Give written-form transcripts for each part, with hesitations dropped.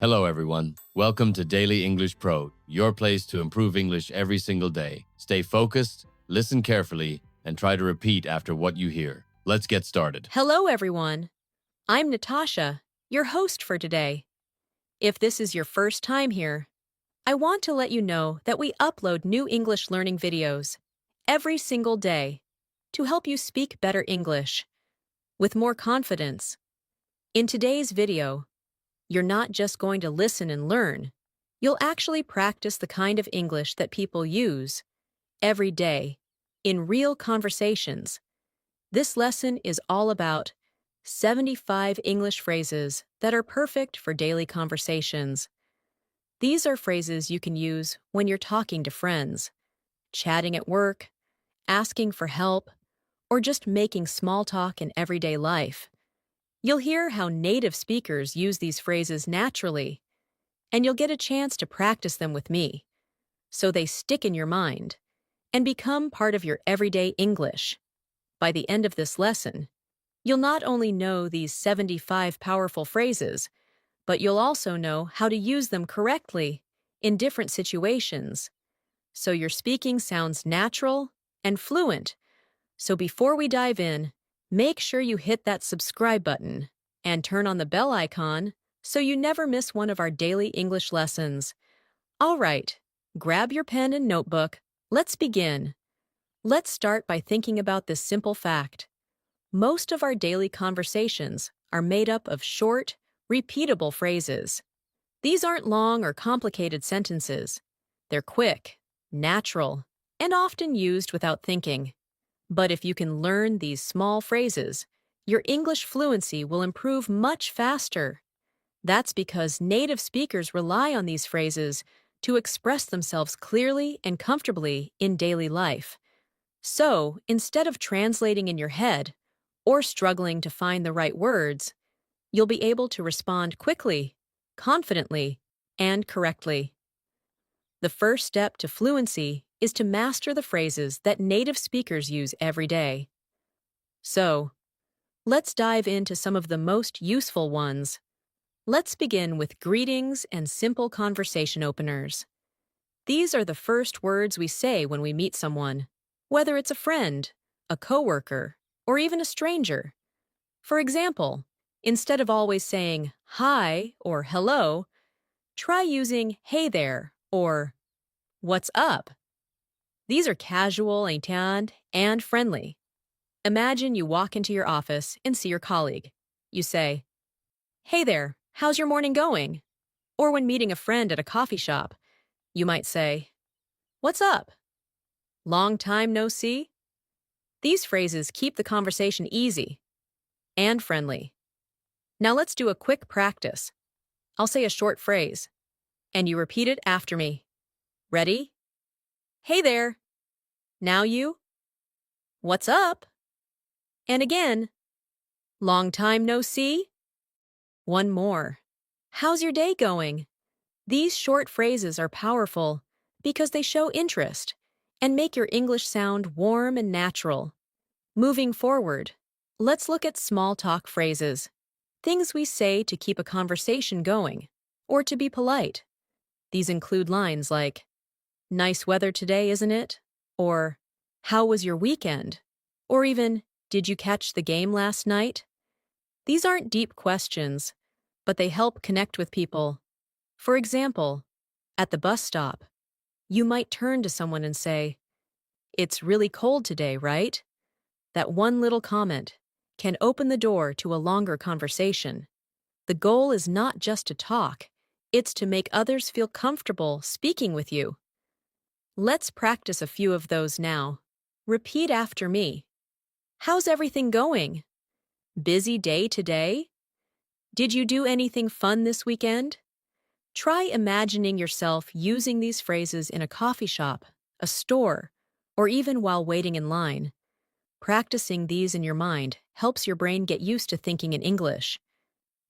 Hello, everyone. Welcome to Daily English Pro, your place to improve English every single day. Stay focused, listen carefully, and try to repeat after what you hear. Let's get started. Hello, everyone. I'm Natasha, your host for today. If this is your first time here, I want to let you know that we upload new English learning videos every single day to help you speak better English with more confidence. In today's video, you're not just going to listen and learn, you'll actually practice the kind of English that people use every day in real conversations. This lesson is all about 75 English phrases that are perfect for daily conversations. These are phrases you can use when you're talking to friends, chatting at work, asking for help, or just making small talk in everyday life. You'll hear how native speakers use these phrases naturally, and you'll get a chance to practice them with me, so they stick in your mind and become part of your everyday English. By the end of this lesson, you'll not only know these 75 powerful phrases, but you'll also know how to use them correctly in different situations, so your speaking sounds natural and fluent. So before we dive in, make sure you hit that subscribe button and turn on the bell icon so you never miss one of our daily English lessons. All right, grab your pen and notebook. Let's begin. Let's start by thinking about this simple fact. Most of our daily conversations are made up of short, repeatable phrases. These aren't long or complicated sentences. They're quick, natural, and often used without thinking. But if you can learn these small phrases, your English fluency will improve much faster. That's because native speakers rely on these phrases to express themselves clearly and comfortably in daily life. So, instead of translating in your head or struggling to find the right words, you'll be able to respond quickly, confidently, and correctly. The first step to fluency is to master the phrases that native speakers use every day. So, let's dive into some of the most useful ones. Let's begin with greetings and simple conversation openers. These are the first words we say when we meet someone, whether it's a friend, a coworker, or even a stranger. For example, instead of always saying hi or hello, try using hey there or what's up. These are casual and friendly. Imagine you walk into your office and see your colleague. You say, "Hey there, how's your morning going?" Or when meeting a friend at a coffee shop, you might say, "What's up? Long time no see?" These phrases keep the conversation easy and friendly. Now let's do a quick practice. I'll say a short phrase, and you repeat it after me. Ready? Hey there. Now you. What's up? And again. Long time no see? One more. How's your day going? These short phrases are powerful because they show interest and make your English sound warm and natural. Moving forward, let's look at small talk phrases, things we say to keep a conversation going or to be polite. These include lines like, "Nice weather today, isn't it?" Or, "How was your weekend?" Or even, "Did you catch the game last night?" These aren't deep questions, but they help connect with people. For example, at the bus stop, you might turn to someone and say, "It's really cold today, right?" That one little comment can open the door to a longer conversation. The goal is not just to talk, it's to make others feel comfortable speaking with you. Let's practice a few of those now. Repeat after me. How's everything going? Busy day today? Did you do anything fun this weekend? Try imagining yourself using these phrases in a coffee shop, a store, or even while waiting in line. Practicing these in your mind helps your brain get used to thinking in English.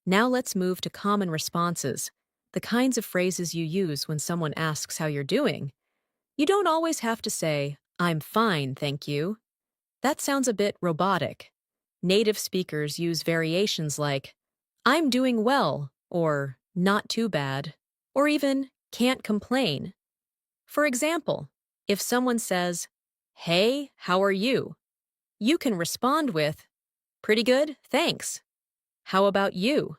Now let's move to common responses, the kinds of phrases you use when someone asks how you're doing. You don't always have to say, "I'm fine, thank you." That sounds a bit robotic. Native speakers use variations like, "I'm doing well," or not too bad, or even can't complain. For example, if someone says, "Hey, how are you?" you can respond with, "Pretty good, thanks. How about you?"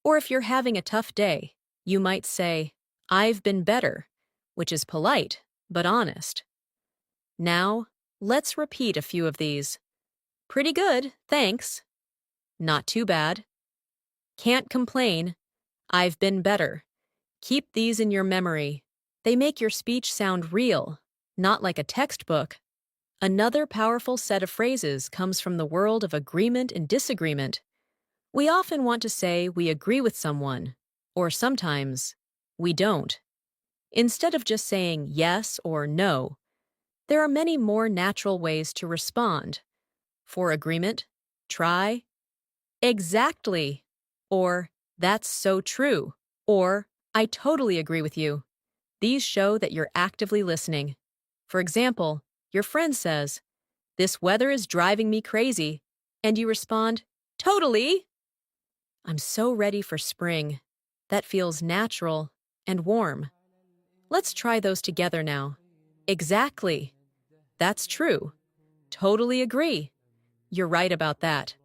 Or if you're having a tough day, you might say, "I've been better," which is polite but honest. Now, let's repeat a few of these. Pretty good, thanks. Not too bad. Can't complain. I've been better. Keep these in your memory. They make your speech sound real, not like a textbook. Another powerful set of phrases comes from the world of agreement and disagreement. We often want to say we agree with someone, or sometimes we don't. Instead of just saying yes or no, there are many more natural ways to respond. For agreement, try exactly, or that's so true, or I totally agree with you. These show that you're actively listening. For example, your friend says, "This weather is driving me crazy," and you respond, "Totally." I'm so ready for spring. That feels natural and warm. Let's try those together now. Exactly. That's true. Totally agree. You're right about that.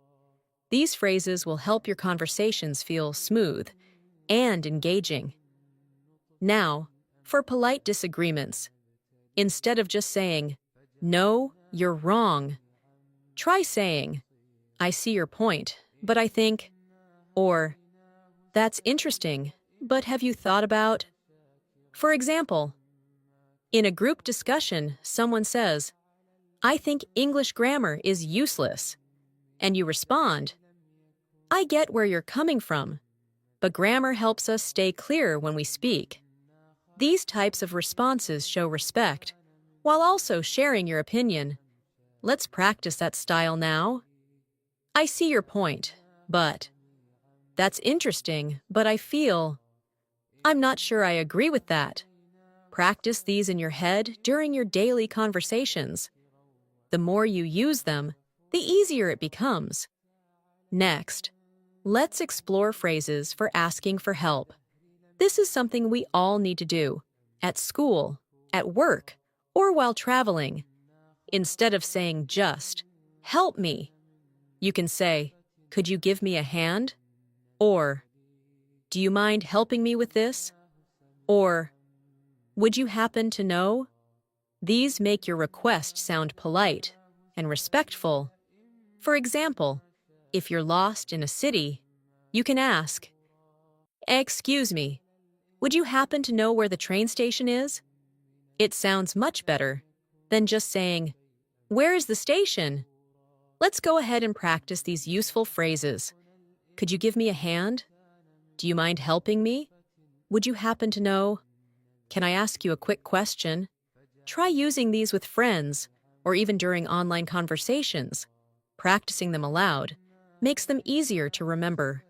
These phrases will help your conversations feel smooth and engaging. Now, for polite disagreements, instead of just saying, "No, you're wrong," try saying, "I see your point, but I think," or "That's interesting, but have you thought about?" For example, in a group discussion, someone says, "I think English grammar is useless," and you respond, "I get where you're coming from, but grammar helps us stay clear when we speak." These types of responses show respect, while also sharing your opinion. Let's practice that style now. I see your point, but that's interesting, but I feel I'm not sure I agree with that. Practice these in your head during your daily conversations. The more you use them, the easier it becomes. Next, let's explore phrases for asking for help. This is something we all need to do, at school, at work, or while traveling. Instead of saying just, "Help me," you can say, "Could you give me a hand?" Or, "Do you mind helping me with this?" Or, "Would you happen to know?" These make your request sound polite and respectful. For example, if you're lost in a city, you can ask, "Excuse me, would you happen to know where the train station is?" It sounds much better than just saying, "Where is the station?" Let's go ahead and practice these useful phrases. Could you give me a hand? Do you mind helping me? Would you happen to know? Can I ask you a quick question? Try using these with friends or even during online conversations. Practicing them aloud makes them easier to remember.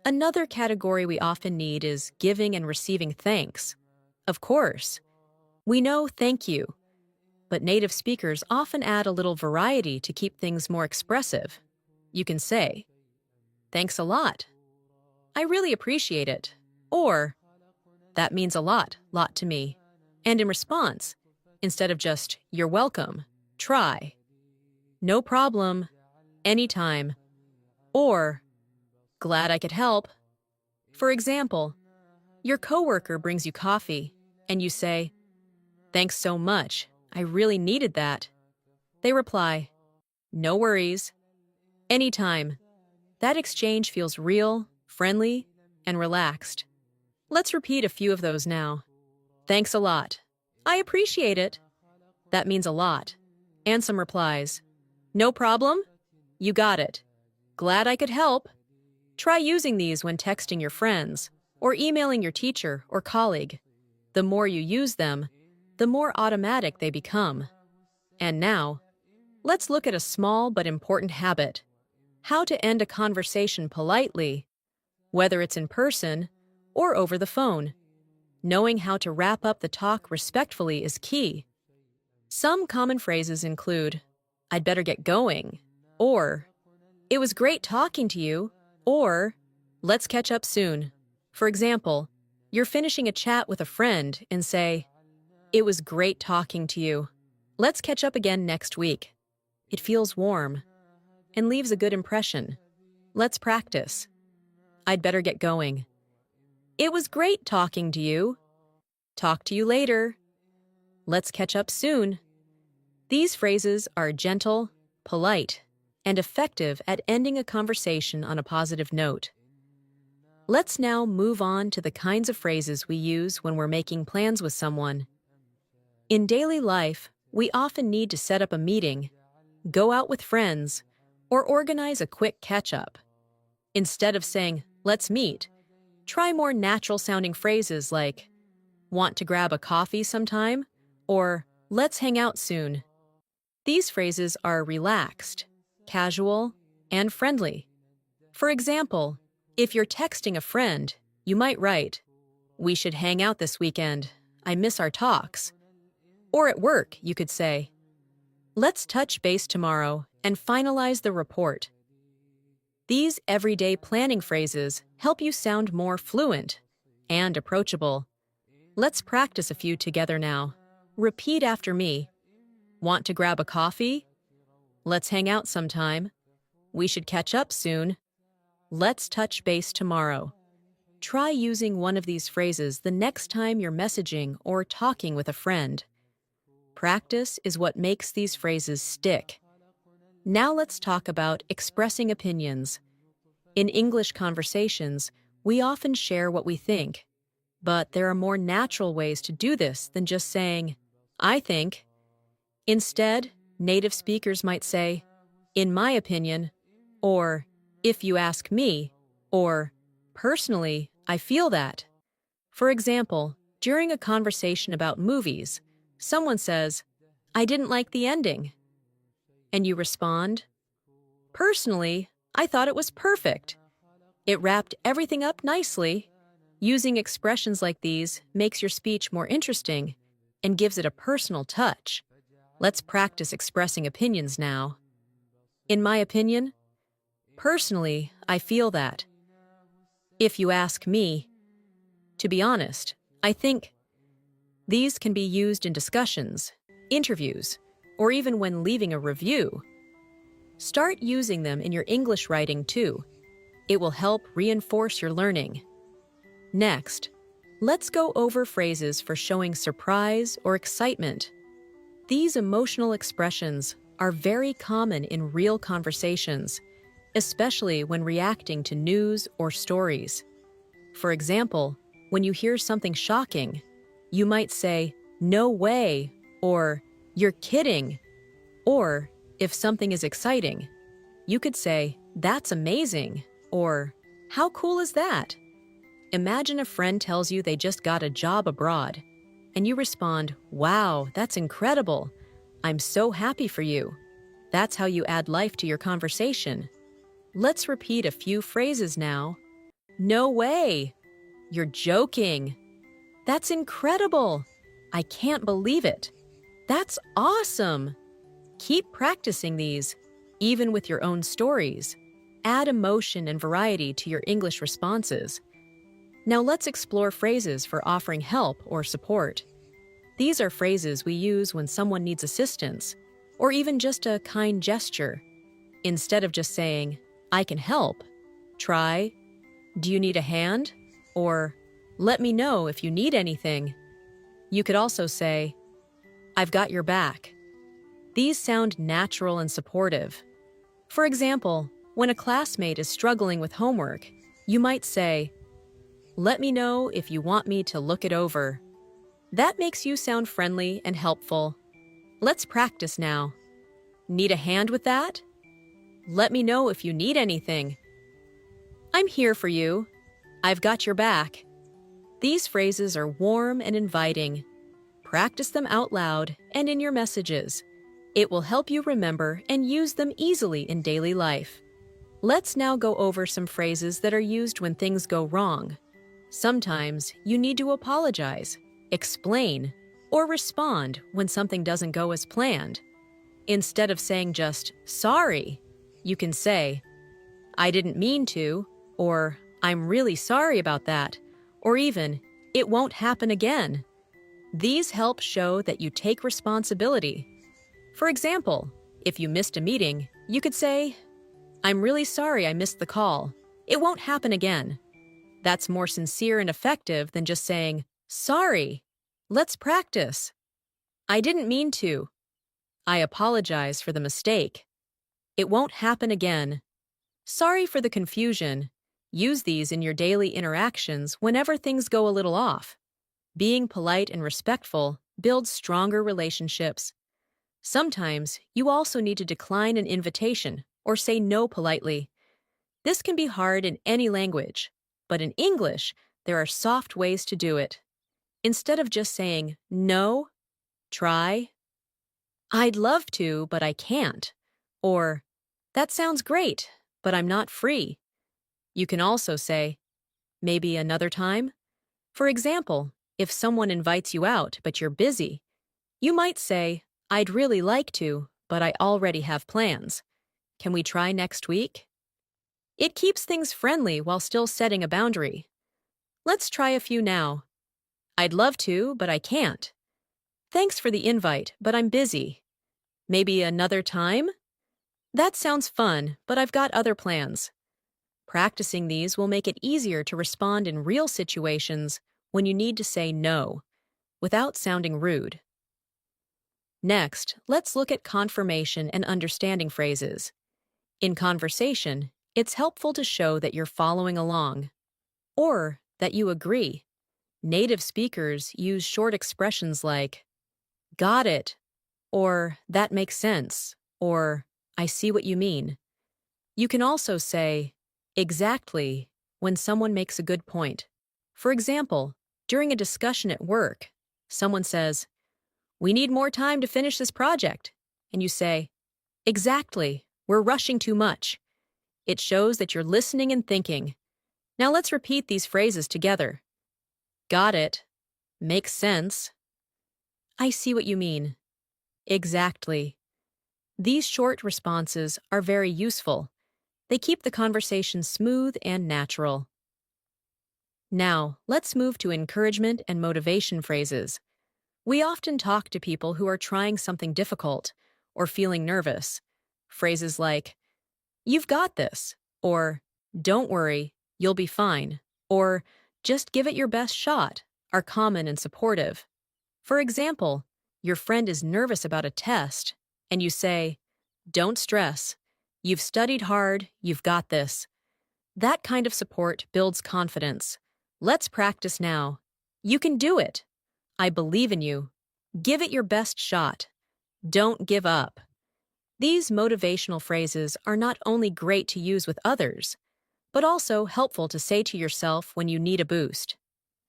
Another category we often need is giving and receiving thanks. Of course, we know "thank you," but native speakers often add a little variety to keep things more expressive. You can say, "Thanks a lot. I really appreciate it." Or, "That means a lot to me." And in response, instead of just, "You're welcome," try, "No problem, anytime," or, "Glad I could help." For example, your coworker brings you coffee, and you say, "Thanks so much. I really needed that." They reply, "No worries, anytime." That exchange feels real, friendly, and relaxed. Let's repeat a few of those now. Thanks a lot. I appreciate it. That means a lot. And some replies. No problem. You got it. Glad I could help. Try using these when texting your friends or emailing your teacher or colleague. The more you use them, the more automatic they become. And now, let's look at a small but important habit. How to end a conversation politely, whether it's in person or over the phone. Knowing how to wrap up the talk respectfully is key. Some common phrases include, "I'd better get going," or "It was great talking to you," or "Let's catch up soon." For example, you're finishing a chat with a friend and say, "It was great talking to you. Let's catch up again next week." It feels warm and leaves a good impression. Let's practice. I'd better get going. It was great talking to you. Talk to you later. Let's catch up soon. These phrases are gentle, polite, and effective at ending a conversation on a positive note. Let's now move on to the kinds of phrases we use when we're making plans with someone. In daily life, we often need to set up a meeting, go out with friends, or organize a quick catch-up. Instead of saying, "Let's meet," try more natural-sounding phrases like, "Want to grab a coffee sometime?" or "Let's hang out soon." These phrases are relaxed, casual, and friendly. For example, if you're texting a friend, you might write, "We should hang out this weekend. I miss our talks." Or at work, you could say, "Let's touch base tomorrow and finalize the report." These everyday planning phrases help you sound more fluent and approachable. Let's practice a few together now. Repeat after me. Want to grab a coffee? Let's hang out sometime. We should catch up soon. Let's touch base tomorrow. Try using one of these phrases the next time you're messaging or talking with a friend. Practice is what makes these phrases stick. Now let's talk about expressing opinions. In English conversations, we often share what we think, but there are more natural ways to do this than just saying, "I think." Instead, native speakers might say, "In my opinion," or "If you ask me," or "Personally, I feel that." For example, during a conversation about movies, someone says, "I didn't like the ending." And you respond, "Personally, I thought it was perfect. It wrapped everything up nicely." Using expressions like these makes your speech more interesting and gives it a personal touch. Let's practice expressing opinions now. In my opinion, personally, I feel that. If you ask me, to be honest, I think. These can be used in discussions, interviews, or even when leaving a review. Start using them in your English writing too. It will help reinforce your learning. Next, let's go over phrases for showing surprise or excitement. These emotional expressions are very common in real conversations, especially when reacting to news or stories. For example, when you hear something shocking, you might say, "No way," or "You're kidding." Or, if something is exciting, you could say, "That's amazing," or "How cool is that?" Imagine a friend tells you they just got a job abroad, and you respond, "Wow, that's incredible. I'm so happy for you." That's how you add life to your conversation. Let's repeat a few phrases now. "No way." "You're joking." "That's incredible." "I can't believe it." "That's awesome." Keep practicing these, even with your own stories. Add emotion and variety to your English responses. Now let's explore phrases for offering help or support. These are phrases we use when someone needs assistance, or even just a kind gesture. Instead of just saying, "I can help," try, "Do you need a hand?" or "Let me know if you need anything." You could also say, "I've got your back." These sound natural and supportive. For example, when a classmate is struggling with homework, you might say, "Let me know if you want me to look it over." That makes you sound friendly and helpful. Let's practice now. "Need a hand with that?" "Let me know if you need anything." "I'm here for you." "I've got your back." These phrases are warm and inviting. Practice them out loud and in your messages. It will help you remember and use them easily in daily life. Let's now go over some phrases that are used when things go wrong. Sometimes you need to apologize, explain, or respond when something doesn't go as planned. Instead of saying just, "Sorry," you can say, "I didn't mean to," or "I'm really sorry about that. or even, it won't happen again. These help show that you take responsibility. For example, if you missed a meeting, you could say, I'm really sorry I missed the call. It won't happen again. That's more sincere and effective than just saying, sorry. Let's practice. I didn't mean to. I apologize for the mistake. It won't happen again. Sorry for the confusion. Use these in your daily interactions whenever things go a little off. Being polite and respectful builds stronger relationships. Sometimes you also need to decline an invitation or say no politely. This can be hard in any language, but in English, there are soft ways to do it. Instead of just saying no, try, I'd love to, but I can't. Or, that sounds great, but I'm not free. You can also say, maybe another time. For example, if someone invites you out but you're busy, you might say, I'd really like to, but I already have plans. Can we try next week? It keeps things friendly while still setting a boundary. Let's try a few now. I'd love to, but I can't. Thanks for the invite, but I'm busy. Maybe another time? That sounds fun, but I've got other plans. Practicing these will make it easier to respond in real situations when you need to say no, without sounding rude. Next, let's look at confirmation and understanding phrases. In conversation, it's helpful to show that you're following along, or that you agree. Native speakers use short expressions like, got it, or that makes sense, or I see what you mean. You can also say, exactly, when someone makes a good point. For example, during a discussion at work, someone says, we need more time to finish this project. And you say, exactly, we're rushing too much. It shows that you're listening and thinking. Now let's repeat these phrases together. Got it. Makes sense. I see what you mean. Exactly. These short responses are very useful. They keep the conversation smooth and natural. Now, let's move to encouragement and motivation phrases. We often talk to people who are trying something difficult or feeling nervous. Phrases like, you've got this, or don't worry, you'll be fine, or just give it your best shot are common and supportive. For example, your friend is nervous about a test, and you say, don't stress. You've studied hard, you've got this. That kind of support builds confidence. Let's practice now. You can do it. I believe in you. Give it your best shot. Don't give up. These motivational phrases are not only great to use with others, but also helpful to say to yourself when you need a boost.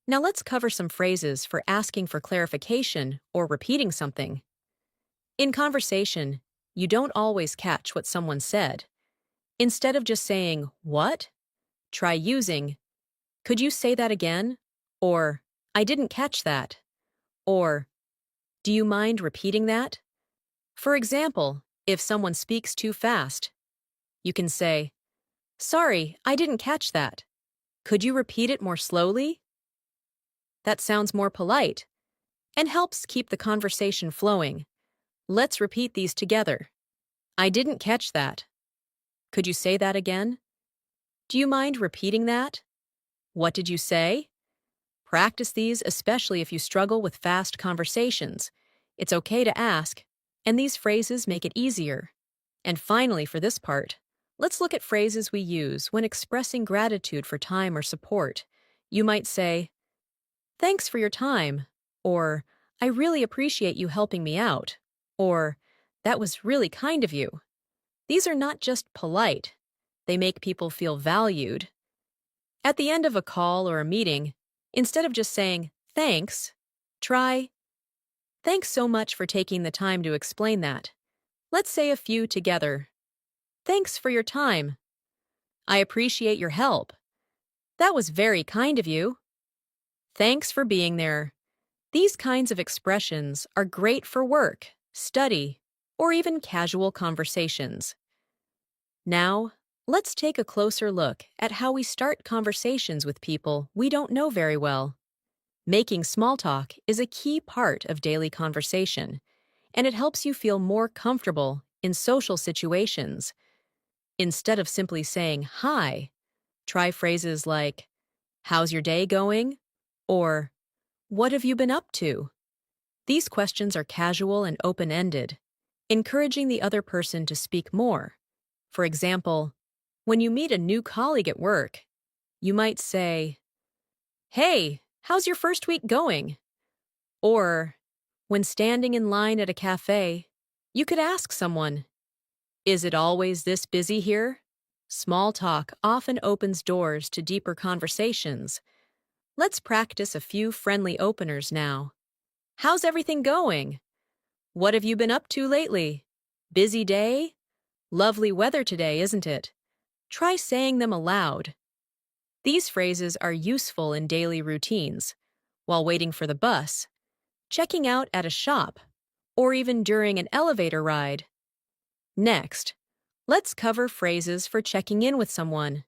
Now let's cover some phrases for asking for clarification or repeating something. In conversation, you don't always catch what someone said. Instead of just saying, what? Try using, could you say that again? Or, I didn't catch that. Or, do you mind repeating that? For example, if someone speaks too fast, you can say, sorry, I didn't catch that. Could you repeat it more slowly? That sounds more polite and helps keep the conversation flowing. Let's repeat these together. I didn't catch that. Could you say that again? Do you mind repeating that? What did you say? Practice these especially if you struggle with fast conversations. It's okay to ask, and these phrases make it easier. And finally, for this part, let's look at phrases we use when expressing gratitude for time or support. You might say, thanks for your time, or I really appreciate you helping me out, or that was really kind of you. These are not just polite. They make people feel valued. At the end of a call or a meeting, instead of just saying, thanks, try, thanks so much for taking the time to explain that. Let's say a few together. Thanks for your time. I appreciate your help. That was very kind of you. Thanks for being there. These kinds of expressions are great for work, study, or even casual conversations. Now, Let's take a closer look at how we start conversations with people we don't know very well. Making small talk is a key part of daily conversation, and it helps you feel more comfortable in social situations. Instead of simply saying hi, try phrases like, "How's your day going?" or "What have you been up to?" These questions are casual and open-ended, encouraging the other person to speak more. For example, when you meet a new colleague at work, you might say, "Hey, how's your first week going?" Or, when standing in line at a cafe, you could ask someone, "Is it always this busy here?" Small talk often opens doors to deeper conversations. Let's practice a few friendly openers now. "How's everything going?" "What have you been up to lately?" "Busy day?" "Lovely weather today, isn't it?" Try saying them aloud. These phrases are useful in daily routines, while waiting for the bus, checking out at a shop, or even during an elevator ride. Next, let's cover phrases for checking in with someone.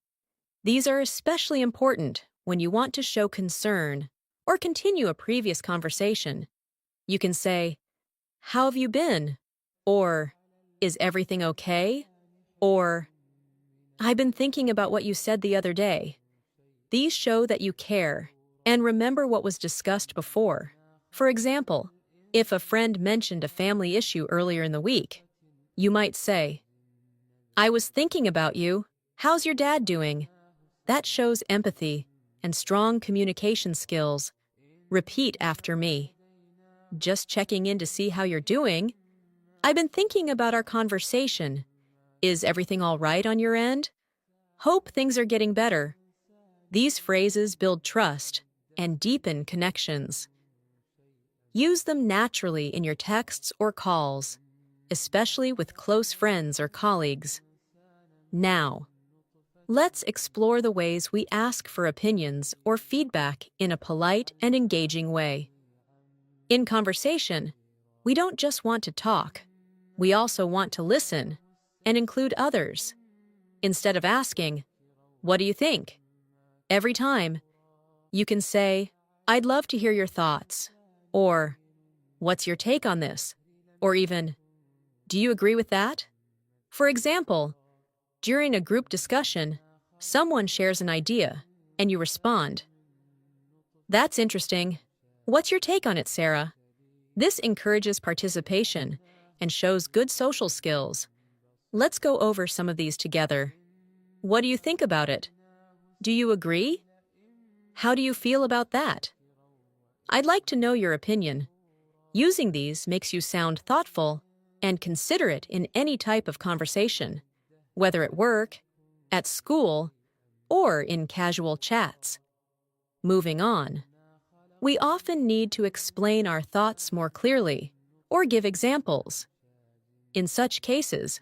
These are especially important when you want to show concern or continue a previous conversation. You can say, "How have you been?" Or, "Is everything okay?" Or, "I've been thinking about what you said the other day." These show that you care and remember what was discussed before. For example, if a friend mentioned a family issue earlier in the week, you might say, "I was thinking about you. How's your dad doing?" That shows empathy and strong communication skills. Repeat after me. "Just checking in to see how you're doing. I've been thinking about our conversation. Is everything all right on your end? Hope things are getting better." These phrases build trust and deepen connections. Use them naturally in your texts or calls, especially with close friends or colleagues. Now, let's explore the ways we ask for opinions or feedback in a polite and engaging way. In conversation, we don't just want to talk, we also want to listen and include others. Instead of asking, "What do you think?" every time, you can say, "I'd love to hear your thoughts," or "What's your take on this?" or even, "Do you agree with that?" For example, during a group discussion, someone shares an idea, and you respond, "That's interesting. What's your take on it, Sarah?" This encourages participation and shows good social skills. Let's go over some of these together. What do you think about it? Do you agree? How do you feel about that? I'd like to know your opinion. Using these makes you sound thoughtful and considerate in any type of conversation, whether at work, at school, or in casual chats. Moving on. We often need to explain our thoughts more clearly or give examples. In such cases,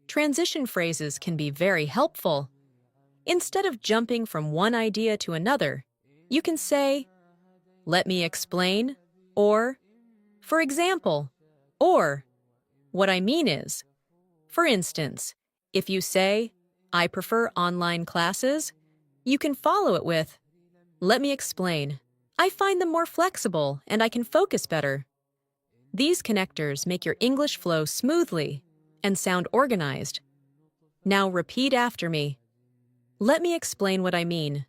transition phrases can be very helpful. Instead of jumping from one idea to another, you can say, "Let me explain," or "For example," or "What I mean is." For instance, if you say, "I prefer online classes," you can follow it with, "Let me explain. I find them more flexible and I can focus better." These connectors make your English flow smoothly and sound organized. Now repeat after me. Let me explain what I mean.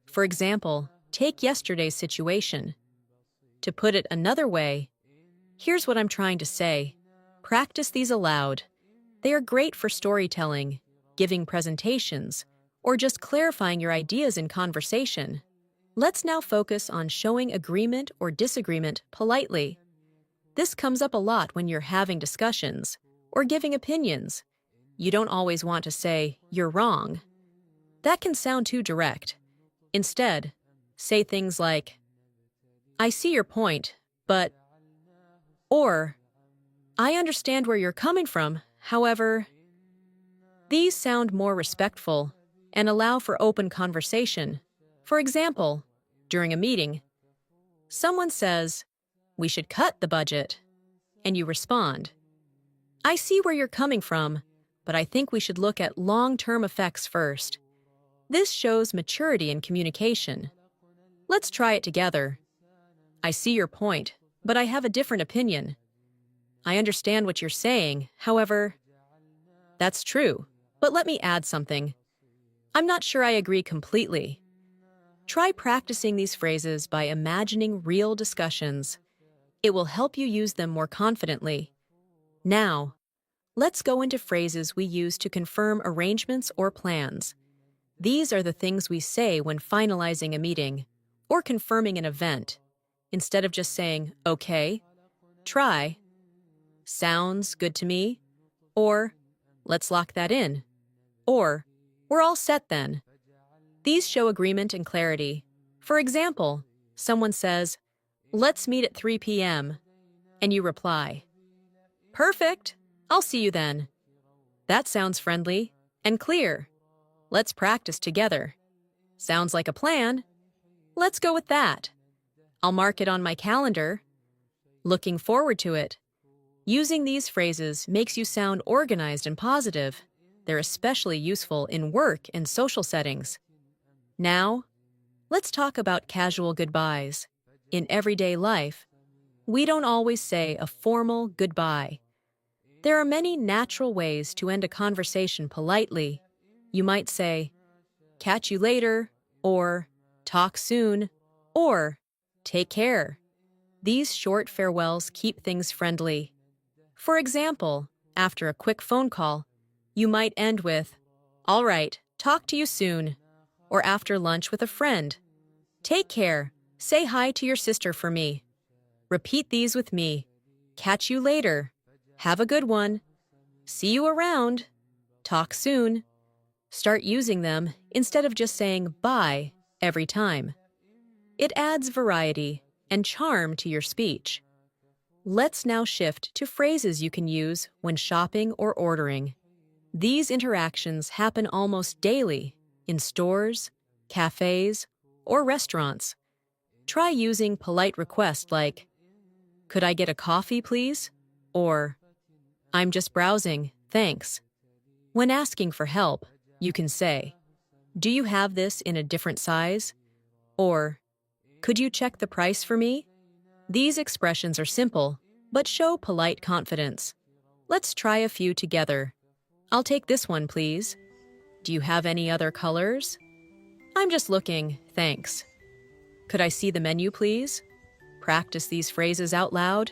For example, take yesterday's situation. To put it another way, here's what I'm trying to say. Practice these aloud. They are great for storytelling, giving presentations, or just clarifying your ideas in conversation. Let's now focus on showing agreement or disagreement politely. This comes up a lot when you're having discussions or giving opinions. You don't always want to say, "You're wrong." That can sound too direct. Instead, say things like, "I see your point, but," or "I understand where you're coming from, however." These sound more respectful and allow for open conversation. For example, during a meeting, someone says, "We should cut the budget," and you respond, "I see where you're coming from, but I think we should look at long-term effects first. This shows maturity in communication. Let's try it together. I see your point, but I have a different opinion. I understand what you're saying, however, that's true, but let me add something. I'm not sure I agree completely. Try practicing these phrases by imagining real discussions. It will help you use them more confidently. Now, let's go into phrases we use to confirm arrangements or plans. These are the things we say when finalizing a meeting or confirming an event. Instead of just saying, okay, try, sounds good to me, or let's lock that in, or we're all set then. These show agreement and clarity. For example, someone says, let's meet at 3 p.m., and you reply, perfect, I'll see you then. That sounds friendly and clear. Let's practice together. Sounds like a plan. Let's go with that. I'll mark it on my calendar. Looking forward to it. Using these phrases makes you sound organized and positive. They're especially useful in work and social settings. Now, let's talk about casual goodbyes. In everyday life, we don't always say a formal goodbye. There are many natural ways to end a conversation politely. You might say, catch you later, or talk soon, or take care. These short farewells keep things friendly. For example, after a quick phone call, you might end with, all right, talk to you soon. Or after lunch with a friend, take care, say hi to your sister for me. Repeat these with me. Catch you later. Have a good one. See you around. Talk soon. Start using them instead of just saying bye every time. It adds variety and charm to your speech. Let's now shift to phrases you can use when shopping or ordering. These interactions happen almost daily in stores, cafes, or restaurants. Try using polite requests like, could I get a coffee, please? Or, I'm just browsing, thanks. When asking for help, you can say, do you have this in a different size? Or, could you check the price for me? These expressions are simple, but show polite confidence. Let's try a few together. I'll take this one, please. Do you have any other colors? I'm just looking, thanks. Could I see the menu, please? Practice these phrases out loud.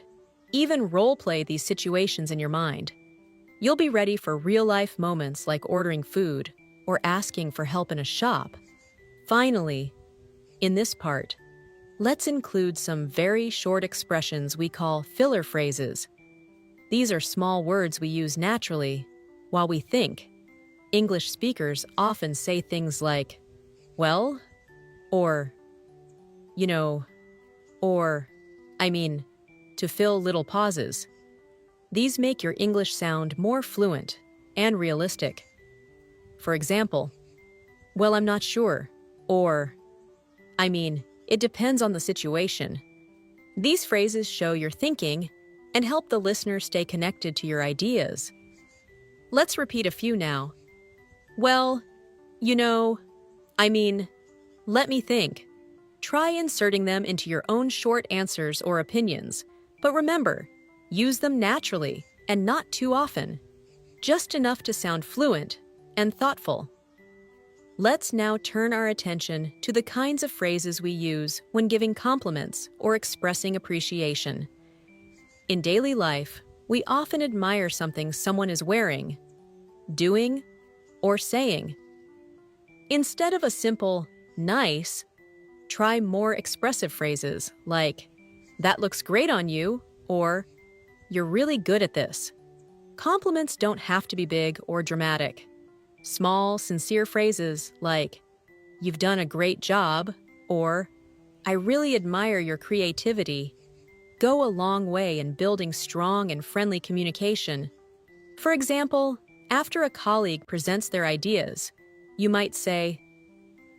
Even role-play these situations in your mind. You'll be ready for real-life moments like ordering food or asking for help in a shop. Finally, in this part, let's include some very short expressions we call filler phrases. These are small words we use naturally while we think. English speakers often say things like, well, or, you know, or, I mean, to fill little pauses. These make your English sound more fluent and realistic. For example, well, I'm not sure, or, I mean, it depends on the situation. These phrases show your thinking and help the listener stay connected to your ideas. Let's repeat a few now. Well, you know, I mean, let me think. Try inserting them into your own short answers or opinions, but remember, use them naturally and not too often, just enough to sound fluent and thoughtful. Let's now turn our attention to the kinds of phrases we use when giving compliments or expressing appreciation. In daily life, we often admire something someone is wearing, doing, or saying. Instead of a simple, nice, try more expressive phrases like, that looks great on you, or you're really good at this. Compliments don't have to be big or dramatic. Small, sincere phrases like, you've done a great job, or I really admire your creativity, go a long way in building strong and friendly communication. For example, after a colleague presents their ideas, you might say,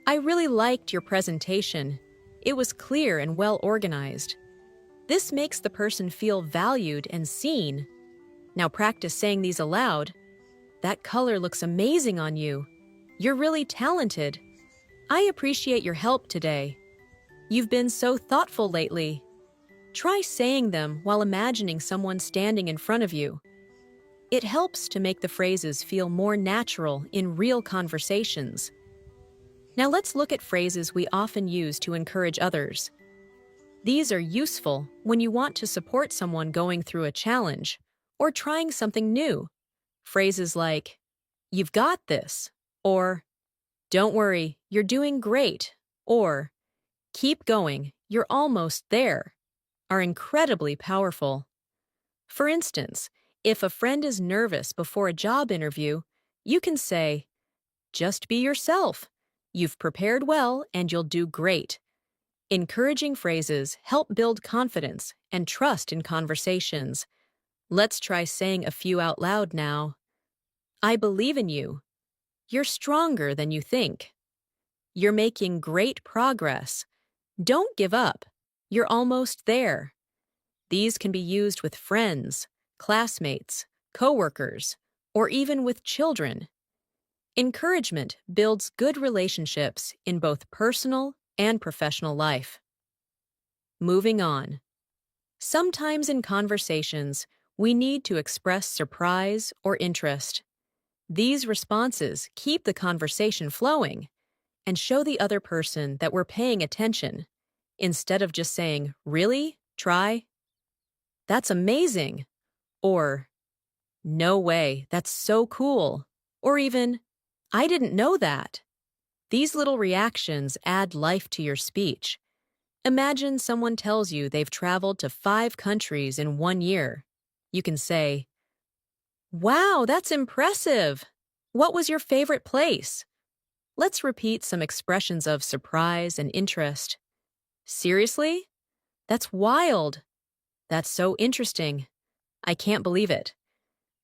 I really liked your presentation. It was clear and well organized. This makes the person feel valued and seen. Now practice saying these aloud. That color looks amazing on you. You're really talented. I appreciate your help today. You've been so thoughtful lately. Try saying them while imagining someone standing in front of you. It helps to make the phrases feel more natural in real conversations. Now let's look at phrases we often use to encourage others. These are useful when you want to support someone going through a challenge or trying something new. Phrases like, "You've got this," or "Don't worry, you're doing great," or "Keep going, you're almost there," are incredibly powerful. For instance, if a friend is nervous before a job interview, you can say, "Just be yourself. You've prepared well and you'll do great." Encouraging phrases help build confidence and trust in conversations. Let's try saying a few out loud now. I believe in you. You're stronger than you think. You're making great progress. Don't give up. You're almost there. These can be used with friends, classmates, coworkers, or even with children. Encouragement builds good relationships in both personal and professional life. Moving on. Sometimes in conversations, we need to express surprise or interest. These responses keep the conversation flowing and show the other person that we're paying attention, instead of just saying, "Really? Try?" "That's amazing," or "No way, that's so cool," or even, "I didn't know that." These little reactions add life to your speech. Imagine someone tells you they've traveled to 5 countries in 1 year. You can say, "Wow, that's impressive. What was your favorite place?" Let's repeat some expressions of surprise and interest. "Seriously? That's wild. That's so interesting. I can't believe it."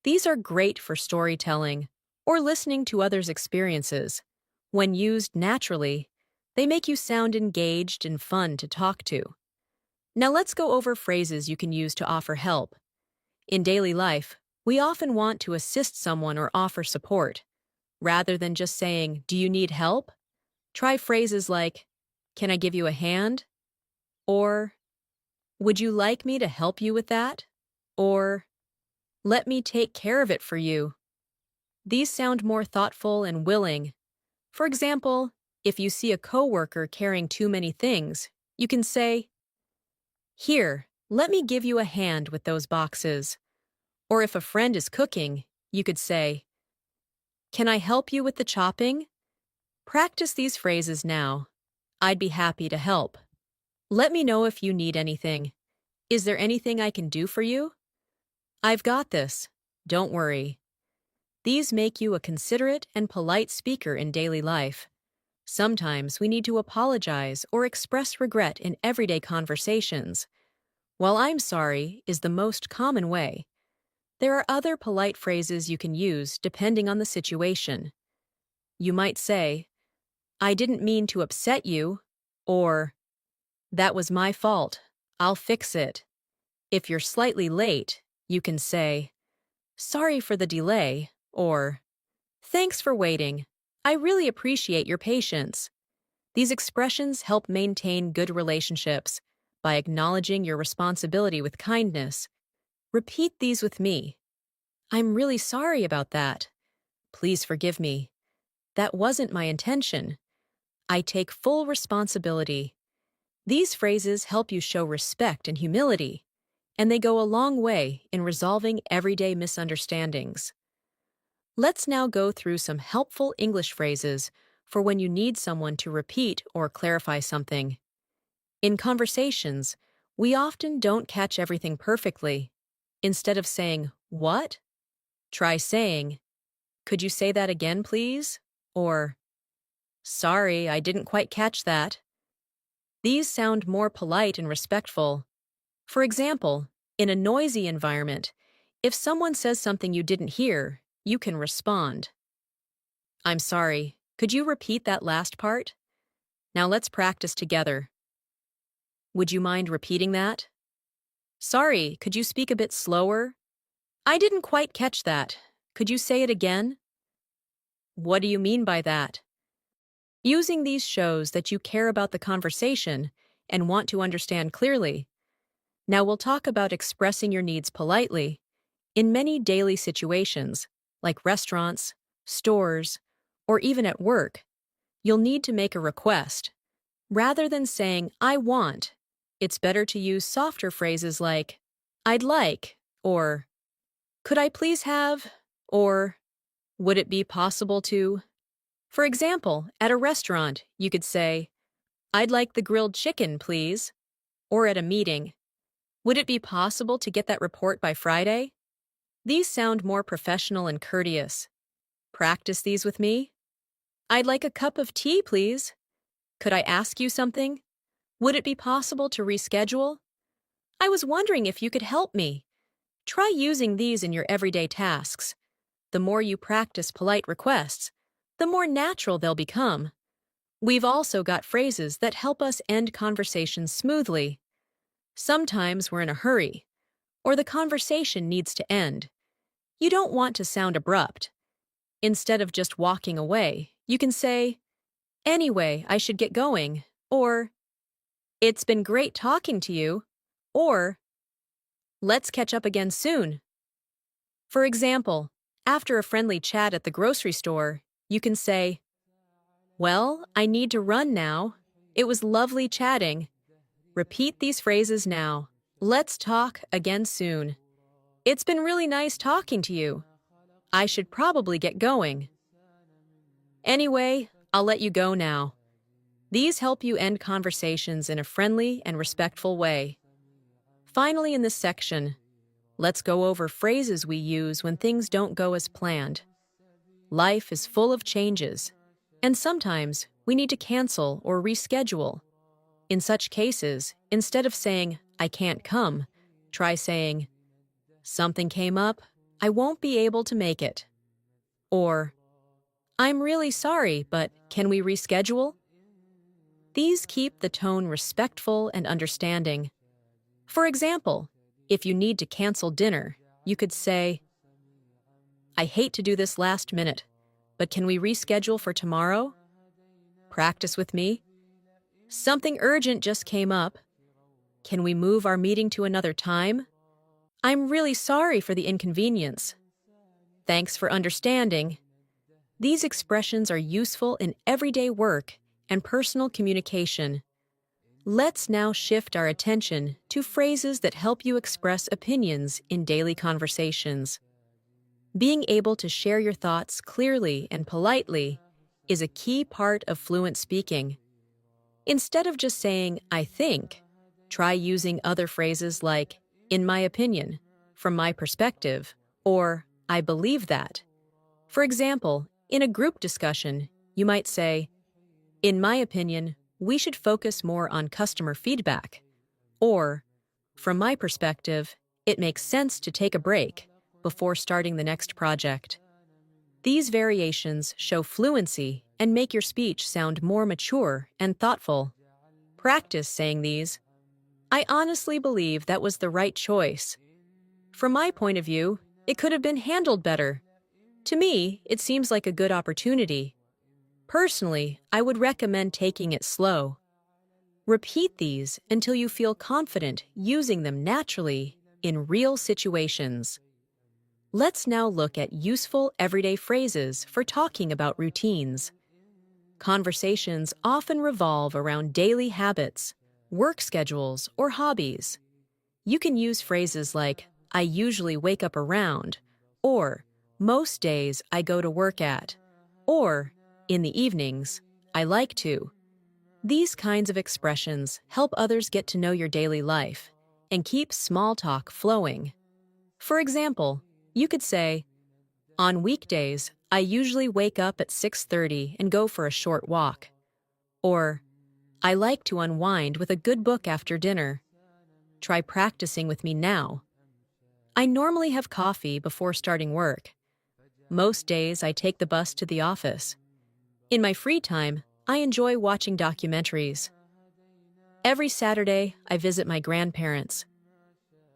These are great for storytelling or listening to others' experiences. When used naturally, they make you sound engaged and fun to talk to. Now let's go over phrases you can use to offer help. In daily life, we often want to assist someone or offer support. Rather than just saying, "Do you need help?" Try phrases like, "Can I give you a hand?" Or, "Would you like me to help you with that?" Or, "Let me take care of it for you." These sound more thoughtful and willing. For example, if you see a coworker carrying too many things, you can say, "Here, let me give you a hand with those boxes." Or if a friend is cooking, you could say, "Can I help you with the chopping?" Practice these phrases now. I'd be happy to help. Let me know if you need anything. Is there anything I can do for you? I've got this. Don't worry. These make you a considerate and polite speaker in daily life. Sometimes we need to apologize or express regret in everyday conversations. While "I'm sorry" is the most common way, there are other polite phrases you can use depending on the situation. You might say, "I didn't mean to upset you," or "That was my fault. I'll fix it." If you're slightly late, you can say, "Sorry for the delay," or "Thanks for waiting. I really appreciate your patience." These expressions help maintain good relationships by acknowledging your responsibility with kindness. Repeat these with me. "I'm really sorry about that. Please forgive me. That wasn't my intention. I take full responsibility." These phrases help you show respect and humility, and they go a long way in resolving everyday misunderstandings. Let's now go through some helpful English phrases for when you need someone to repeat or clarify something. In conversations, we often don't catch everything perfectly. Instead of saying, "What?" try saying, "Could you say that again, please?" Or, "Sorry, I didn't quite catch that." These sound more polite and respectful. For example, in a noisy environment, if someone says something you didn't hear, you can respond, "I'm sorry, could you repeat that last part? Now let's practice together. Would you mind repeating that? Sorry, could you speak a bit slower? I didn't quite catch that. Could you say it again? What do you mean by that? Using these shows that you care about the conversation and want to understand clearly. Now we'll talk about expressing your needs politely in many daily situations, like restaurants, stores, or even at work. You'll need to make a request. Rather than saying, I want, it's better to use softer phrases like, I'd like, or could I please have, or would it be possible to? For example, at a restaurant, you could say, I'd like the grilled chicken, please. Or at a meeting, would it be possible to get that report by Friday? These sound more professional and courteous. Practice these with me. I'd like a cup of tea, please. Could I ask you something? Would it be possible to reschedule? I was wondering if you could help me. Try using these in your everyday tasks. The more you practice polite requests, the more natural they'll become. We've also got phrases that help us end conversations smoothly. Sometimes we're in a hurry, or the conversation needs to end. You don't want to sound abrupt. Instead of just walking away, you can say, Anyway, I should get going, or It's been great talking to you, or Let's catch up again soon. For example, after a friendly chat at the grocery store, you can say, Well, I need to run now. It was lovely chatting. Repeat these phrases now. Let's talk again soon. It's been really nice talking to you. I should probably get going. Anyway, I'll let you go now. These help you end conversations in a friendly and respectful way. Finally, in this section, let's go over phrases we use when things don't go as planned. Life is full of changes, and sometimes we need to cancel or reschedule. In such cases, instead of saying, I can't come, try saying, Something came up, I won't be able to make it. Or, I'm really sorry, but can we reschedule? These keep the tone respectful and understanding. For example, if you need to cancel dinner, you could say, I hate to do this last minute, but can we reschedule for tomorrow? Practice with me. Something urgent just came up. Can we move our meeting to another time? I'm really sorry for the inconvenience. Thanks for understanding. These expressions are useful in everyday work and personal communication. Let's now shift our attention to phrases that help you express opinions in daily conversations. Being able to share your thoughts clearly and politely is a key part of fluent speaking. Instead of just saying, I think, try using other phrases like, in my opinion, from my perspective, or I believe that. For example, in a group discussion, you might say, in my opinion, we should focus more on customer feedback. Or, from my perspective, it makes sense to take a break before starting the next project. These variations show fluency and make your speech sound more mature and thoughtful. Practice saying these. I honestly believe that was the right choice. From my point of view, it could have been handled better. To me, it seems like a good opportunity. Personally, I would recommend taking it slow. Repeat these until you feel confident using them naturally in real situations. Let's now look at useful everyday phrases for talking about routines. Conversations often revolve around daily habits, work schedules, or hobbies. You can use phrases like, I usually wake up around, or most days I go to work at, or in the evenings, I like to. These kinds of expressions help others get to know your daily life and keep small talk flowing. For example, you could say, on weekdays, I usually wake up at 6:30 and go for a short walk. Or, I like to unwind with a good book after dinner. Try practicing with me now. I normally have coffee before starting work. Most days I take the bus to the office. In my free time, I enjoy watching documentaries. Every Saturday, I visit my grandparents.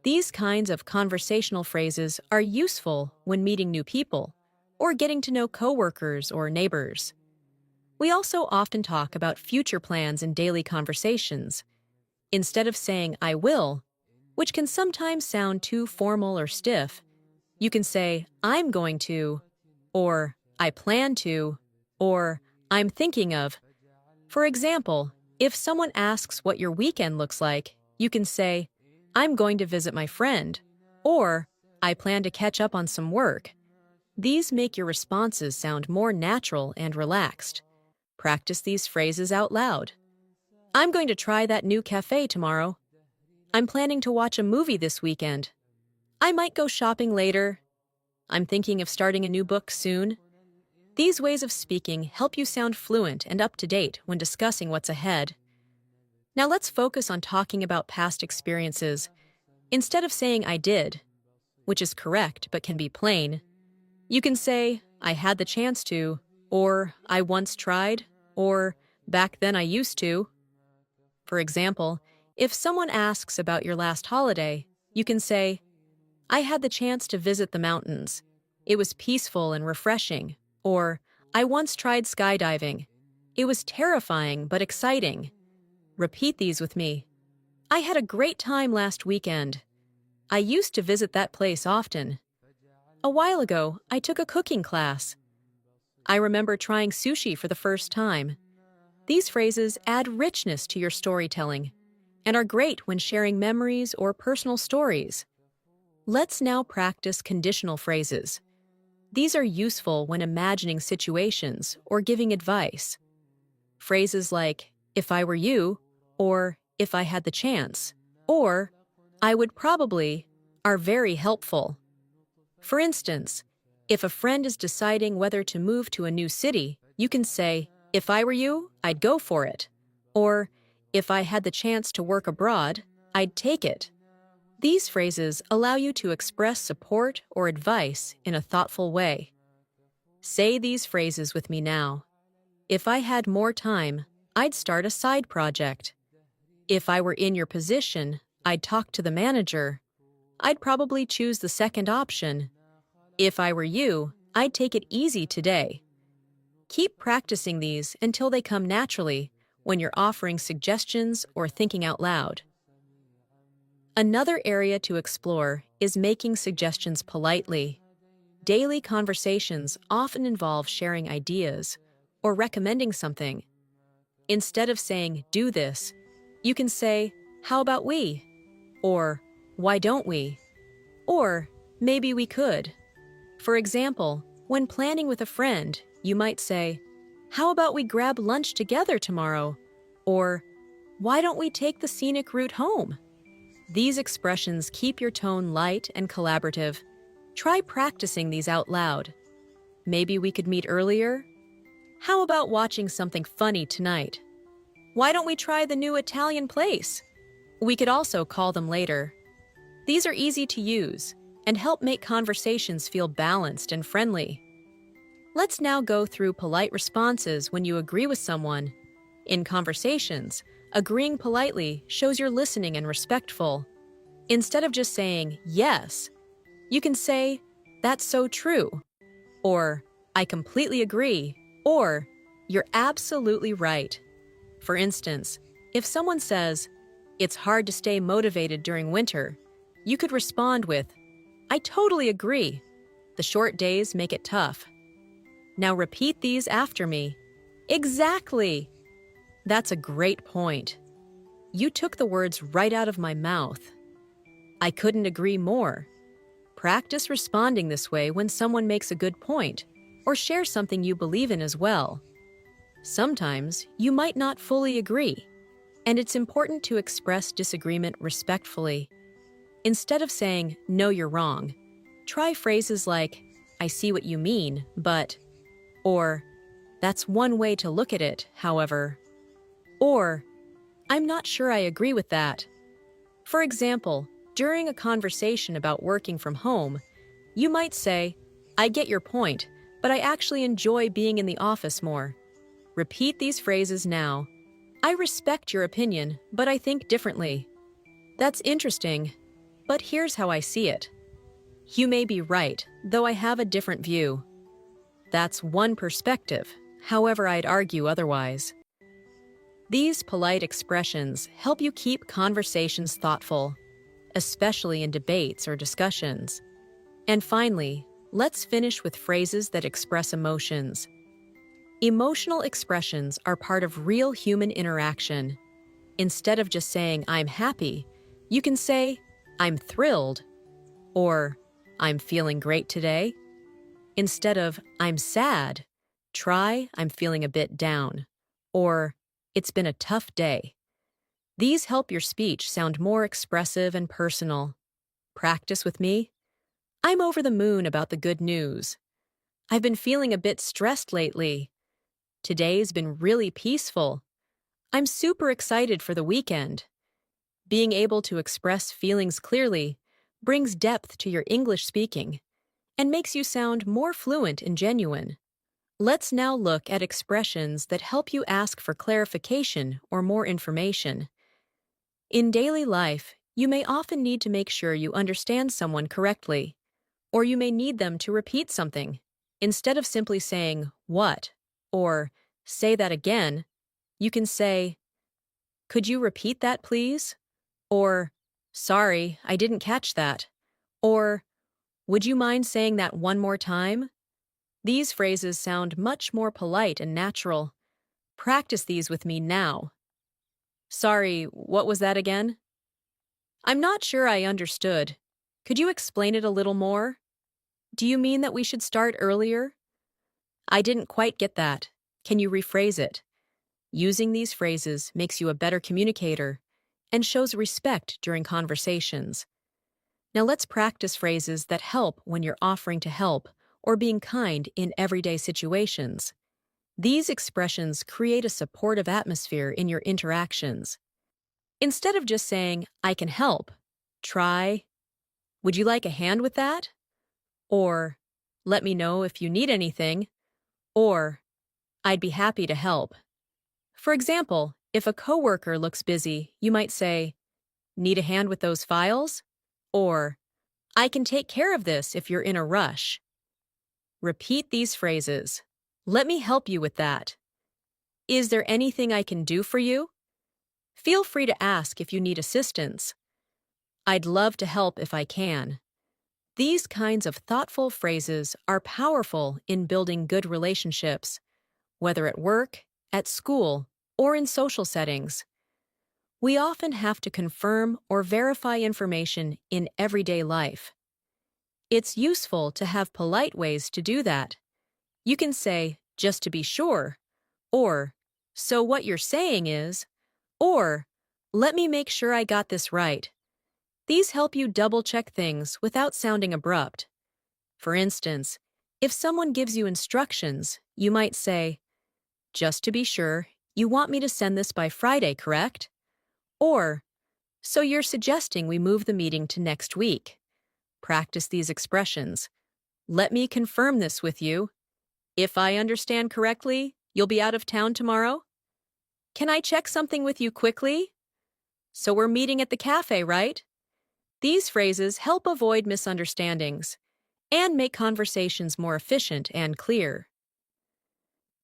These kinds of conversational phrases are useful when meeting new people or getting to know coworkers or neighbors. We also often talk about future plans in daily conversations. Instead of saying I will, which can sometimes sound too formal or stiff, you can say I'm going to, or I plan to, or I'm thinking of. For example, if someone asks what your weekend looks like, you can say, I'm going to visit my friend, or I plan to catch up on some work. These make your responses sound more natural and relaxed. Practice these phrases out loud. I'm going to try that new cafe tomorrow. I'm planning to watch a movie this weekend. I might go shopping later. I'm thinking of starting a new book soon. These ways of speaking help you sound fluent and up to date when discussing what's ahead. Now let's focus on talking about past experiences. Instead of saying I did, which is correct but can be plain, you can say I had the chance to, or I once tried, or back then I used to. For example, if someone asks about your last holiday, you can say, I had the chance to visit the mountains. It was peaceful and refreshing. Or, I once tried skydiving. It was terrifying but exciting. Repeat these with me. I had a great time last weekend. I used to visit that place often. A while ago, I took a cooking class. I remember trying sushi for the first time. These phrases add richness to your storytelling and are great when sharing memories or personal stories. Let's now practice conditional phrases. These are useful when imagining situations or giving advice. Phrases like, if I were you, or if I had the chance, or I would probably, are very helpful. For instance, if a friend is deciding whether to move to a new city, you can say, if I were you, I'd go for it. Or, if I had the chance to work abroad, I'd take it. These phrases allow you to express support or advice in a thoughtful way. Say these phrases with me now. If I had more time, I'd start a side project. If I were in your position, I'd talk to the manager. I'd probably choose the second option. If I were you, I'd take it easy today. Keep practicing these until they come naturally when you're offering suggestions or thinking out loud. Another area to explore is making suggestions politely. Daily conversations often involve sharing ideas or recommending something. Instead of saying, do this, you can say, how about we? Or, why don't we? Or, maybe we could. For example, when planning with a friend, you might say, how about we grab lunch together tomorrow? Or, why don't we take the scenic route home? These expressions keep your tone light and collaborative. Try practicing these out loud. Maybe we could meet earlier? How about watching something funny tonight? Why don't we try the new Italian place? We could also call them later. These are easy to use and help make conversations feel balanced and friendly. Let's now go through polite responses when you agree with someone. In conversations, agreeing politely shows you're listening and respectful. Instead of just saying, yes, you can say, that's so true, or I completely agree, or you're absolutely right. For instance, if someone says, it's hard to stay motivated during winter, you could respond with, I totally agree. The short days make it tough. Now repeat these after me. Exactly. That's a great point. You took the words right out of my mouth. I couldn't agree more. Practice responding this way when someone makes a good point or shares something you believe in as well. Sometimes you might not fully agree, and it's important to express disagreement respectfully. Instead of saying, no, you're wrong, try phrases like, I see what you mean, but, or, that's one way to look at it, however, or, I'm not sure I agree with that. For example, during a conversation about working from home, you might say, I get your point, but I actually enjoy being in the office more. Repeat these phrases now. I respect your opinion, but I think differently. That's interesting, but here's how I see it. You may be right, though I have a different view. That's one perspective, however, I'd argue otherwise. These polite expressions help you keep conversations thoughtful, especially in debates or discussions. And finally, let's finish with phrases that express emotions. Emotional expressions are part of real human interaction. Instead of just saying, I'm happy, you can say, I'm thrilled, or I'm feeling great today. Instead of, I'm sad, try, I'm feeling a bit down, or it's been a tough day. These help your speech sound more expressive and personal. Practice with me. I'm over the moon about the good news. I've been feeling a bit stressed lately. Today's been really peaceful. I'm super excited for the weekend. Being able to express feelings clearly brings depth to your English speaking and makes you sound more fluent and genuine. Let's now look at expressions that help you ask for clarification or more information. In daily life, you may often need to make sure you understand someone correctly, or you may need them to repeat something. Instead of simply saying, "What?" or "Say that again," you can say, "Could you repeat that, please?" Or, "Sorry, I didn't catch that." Or, "Would you mind saying that one more time?" These phrases sound much more polite and natural. Practice these with me now. Sorry, what was that again? I'm not sure I understood. Could you explain it a little more? Do you mean that we should start earlier? I didn't quite get that. Can you rephrase it? Using these phrases makes you a better communicator and shows respect during conversations. Now let's practice phrases that help when you're offering to help or being kind in everyday situations. These expressions create a supportive atmosphere in your interactions. Instead of just saying, I can help, try, would you like a hand with that? Or, let me know if you need anything. Or, I'd be happy to help. For example, if a coworker looks busy, you might say, need a hand with those files? Or, I can take care of this if you're in a rush. Repeat these phrases. Let me help you with that. Is there anything I can do for you? Feel free to ask if you need assistance. I'd love to help if I can. These kinds of thoughtful phrases are powerful in building good relationships, whether at work, at school, or in social settings. We often have to confirm or verify information in everyday life. It's useful to have polite ways to do that. You can say, just to be sure, or, so what you're saying is, or, let me make sure I got this right. These help you double-check things without sounding abrupt. For instance, if someone gives you instructions, you might say, just to be sure, you want me to send this by Friday, correct? Or, so you're suggesting we move the meeting to next week. Practice these expressions. Let me confirm this with you. If I understand correctly, you'll be out of town tomorrow? Can I check something with you quickly? So we're meeting at the cafe, right? These phrases help avoid misunderstandings and make conversations more efficient and clear.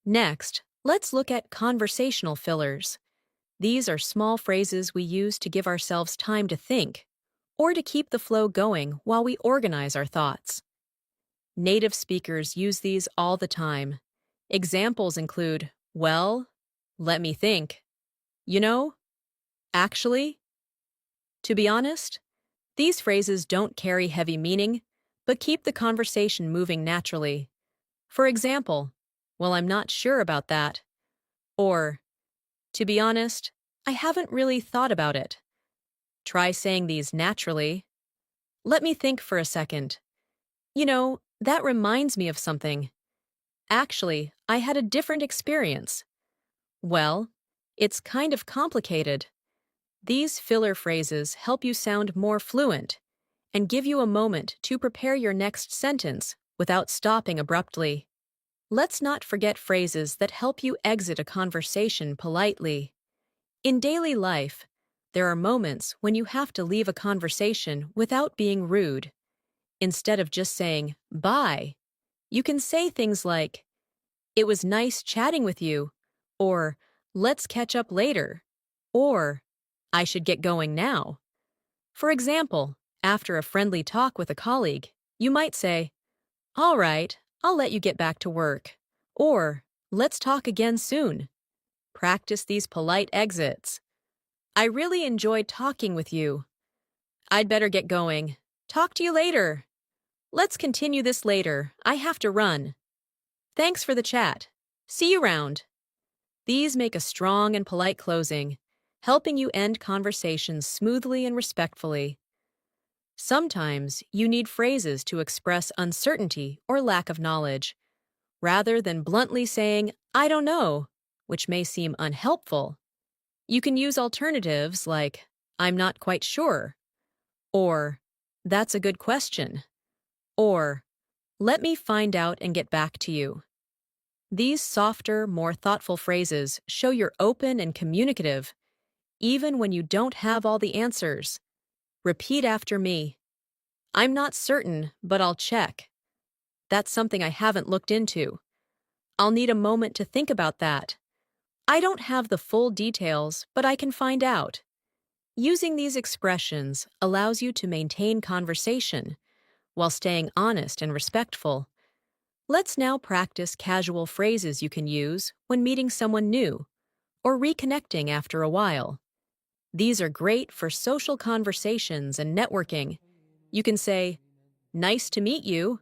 Next, let's look at conversational fillers. These are small phrases we use to give ourselves time to think or to keep the flow going while we organize our thoughts. Native speakers use these all the time. Examples include, well, let me think, you know, actually. To be honest, these phrases don't carry heavy meaning, but keep the conversation moving naturally. For example, well, I'm not sure about that. Or, to be honest, I haven't really thought about it. Try saying these naturally. Let me think for a second. You know, that reminds me of something. Actually, I had a different experience. Well, it's kind of complicated. These filler phrases help you sound more fluent and give you a moment to prepare your next sentence without stopping abruptly. Let's not forget phrases that help you exit a conversation politely. In daily life, there are moments when you have to leave a conversation without being rude. Instead of just saying, bye, you can say things like, it was nice chatting with you, or let's catch up later, or I should get going now. For example, after a friendly talk with a colleague, you might say, all right, I'll let you get back to work, or let's talk again soon. Practice these polite exits. I really enjoyed talking with you. I'd better get going. Talk to you later. Let's continue this later. I have to run. Thanks for the chat. See you round. These make a strong and polite closing, helping you end conversations smoothly and respectfully. Sometimes you need phrases to express uncertainty or lack of knowledge, rather than bluntly saying, I don't know, which may seem unhelpful. You can use alternatives like, I'm not quite sure, or that's a good question, or let me find out and get back to you. These softer, more thoughtful phrases show you're open and communicative, even when you don't have all the answers. Repeat after me. I'm not certain, but I'll check. That's something I haven't looked into. I'll need a moment to think about that. I don't have the full details, but I can find out. Using these expressions allows you to maintain conversation while staying honest and respectful. Let's now practice casual phrases you can use when meeting someone new or reconnecting after a while. These are great for social conversations and networking. You can say, nice to meet you,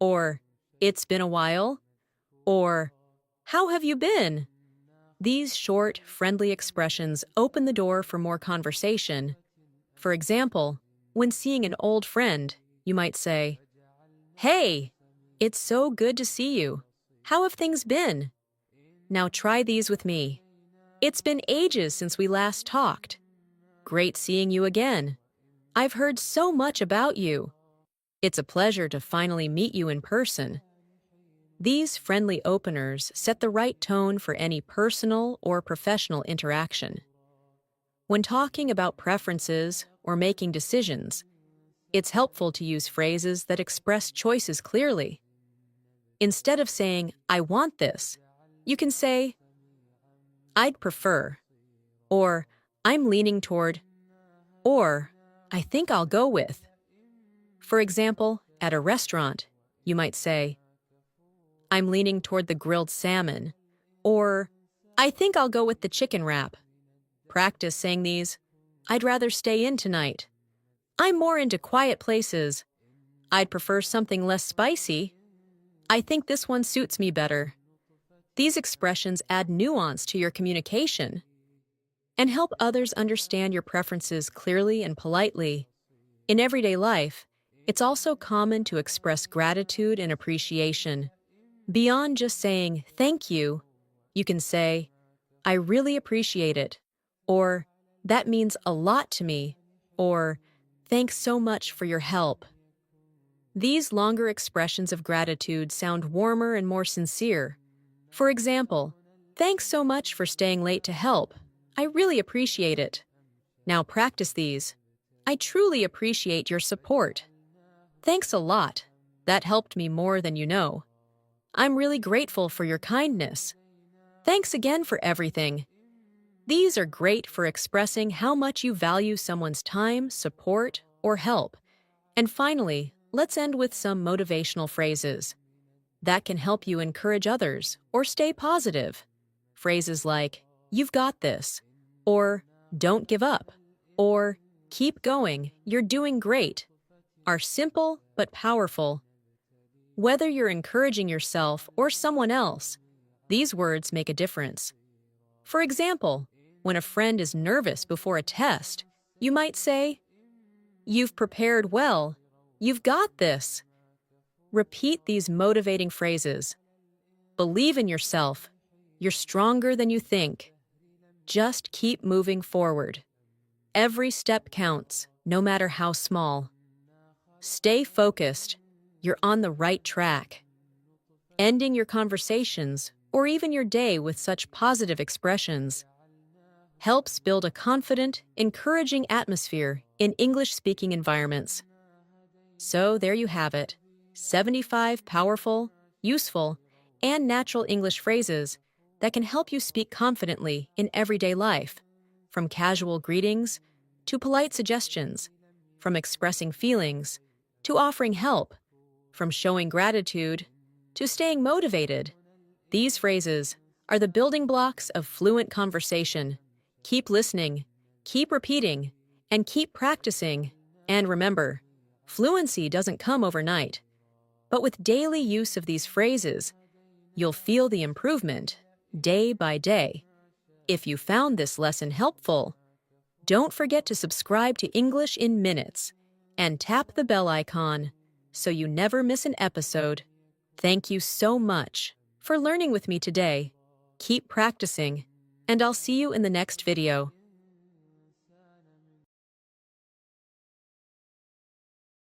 or it's been a while, or how have you been? These short, friendly expressions open the door for more conversation. For example, when seeing an old friend, you might say, hey, it's so good to see you. How have things been? Now try these with me. It's been ages since we last talked. Great seeing you again. I've heard so much about you. It's a pleasure to finally meet you in person. These friendly openers set the right tone for any personal or professional interaction. When talking about preferences or making decisions, it's helpful to use phrases that express choices clearly. Instead of saying, I want this, you can say, I'd prefer, or I'm leaning toward, or I think I'll go with. For example, at a restaurant, you might say, I'm leaning toward the grilled salmon, or I think I'll go with the chicken wrap. Practice saying these. I'd rather stay in tonight. I'm more into quiet places. I'd prefer something less spicy. I think this one suits me better. These expressions add nuance to your communication and help others understand your preferences clearly and politely. In everyday life, it's also common to express gratitude and appreciation. Beyond just saying, thank you, you can say, I really appreciate it, or that means a lot to me, or thanks so much for your help. These longer expressions of gratitude sound warmer and more sincere. For example, thanks so much for staying late to help. I really appreciate it. Now practice these. I truly appreciate your support. Thanks a lot. That helped me more than you know. I'm really grateful for your kindness. Thanks again for everything. These are great for expressing how much you value someone's time, support, or help. And finally, let's end with some motivational phrases that can help you encourage others or stay positive. Phrases like, you've got this, or don't give up, or keep going, you're doing great, are simple but powerful. Whether you're encouraging yourself or someone else, these words make a difference. For example, when a friend is nervous before a test, you might say, you've prepared well, you've got this. Repeat these motivating phrases. Believe in yourself. You're stronger than you think. Just keep moving forward. Every step counts, no matter how small. Stay focused. You're on the right track. Ending your conversations or even your day with such positive expressions helps build a confident, encouraging atmosphere in English-speaking environments. So there you have it, 75 powerful, useful, and natural English phrases that can help you speak confidently in everyday life, from casual greetings to polite suggestions, from expressing feelings to offering help, from showing gratitude to staying motivated. These phrases are the building blocks of fluent conversation. Keep listening, keep repeating, and keep practicing. And remember, fluency doesn't come overnight. But with daily use of these phrases, you'll feel the improvement day by day. If you found this lesson helpful, don't forget to subscribe to English in Minutes and tap the bell icon so you never miss an episode. Thank you so much for learning with me today. Keep practicing, and I'll see you in the next video.